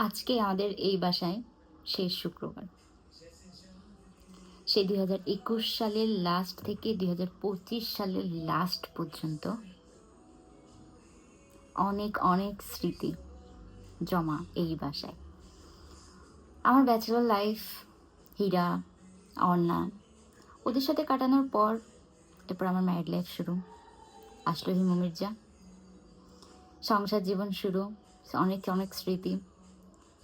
আজকে আমাদের এই বাসায় শেষ শুক্রবার। সেই 2021 সালের লাস্ট থেকে 2025 সালের লাস্ট পর্যন্ত অনেক অনেক স্মৃতি জমা এই বাসায়। আমার ব্যাচেলর লাইফ, হীরা, অর্ণা, ওদের সাথে কাটানোর পর এরপর আমার ম্যারিড লাইফ শুরু। আসলো হিমু মির্জা, সংসার জীবন শুরু। অনেক অনেক স্মৃতি,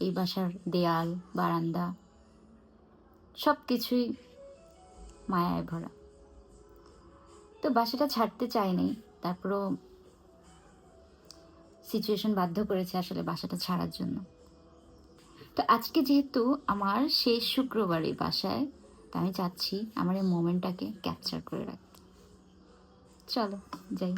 এই বাসার দেয়াল, বারান্দা, সব কিছুই মায়ায় ভরা। তো বাসাটা ছাড়তে চাইনি, তারপরও সিচুয়েশন বাধ্য করেছে আসলে বাসাটা ছাড়ার জন্য। তো আজকে যেহেতু আমার শেষ শুক্রবার এই বাসায়, তা আমি চাচ্ছি আমার এই মোমেন্টটাকে ক্যাপচার করে রাখতে। চলো যাই।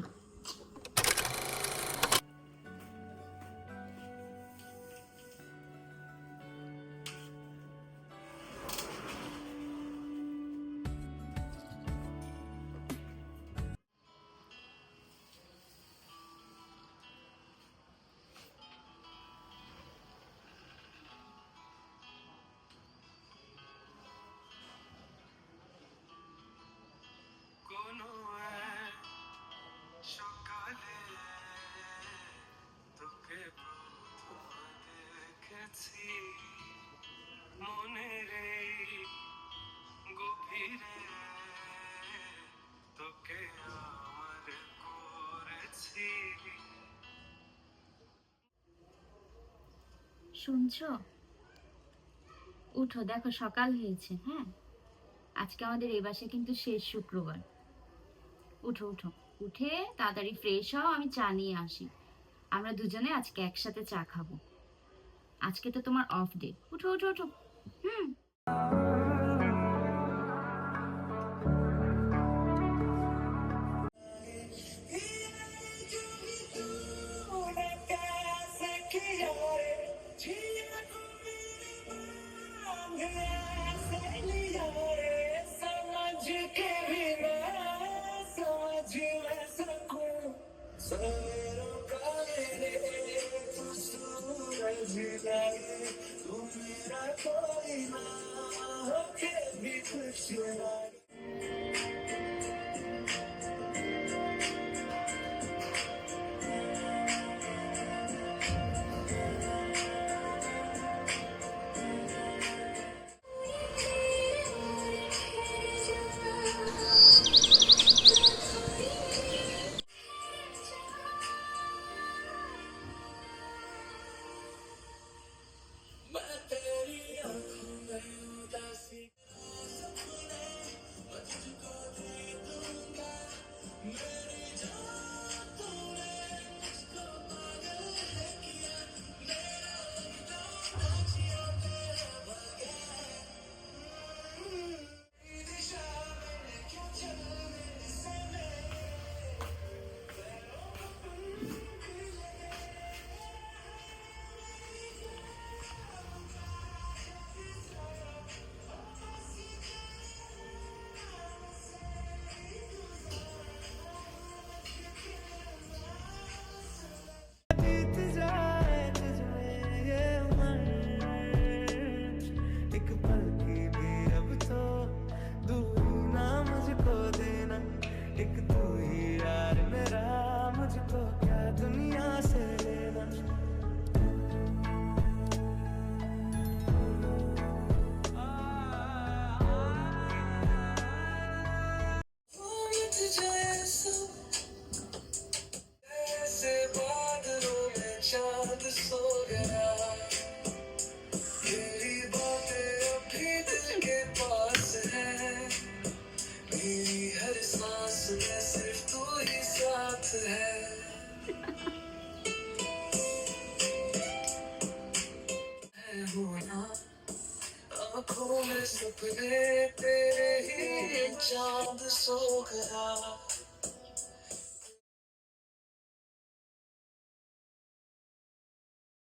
শুনছো? উঠো, দেখো সকাল হয়েছে। হ্যাঁ, আজকে আমাদের এই বাসায় কিন্তু শেষ শুক্রবার। উঠো উঠো, উঠে তাড়াতাড়ি ফ্রেশ হও, আমি চা নিয়ে আসি। আমরা দুজনে আজকে একসাথে চা খাবো। আজকে তো তোমার অফ ডে। উঠো উঠো উঠো। হুম। आँखों में सपने तेरे ही चांद सो गया।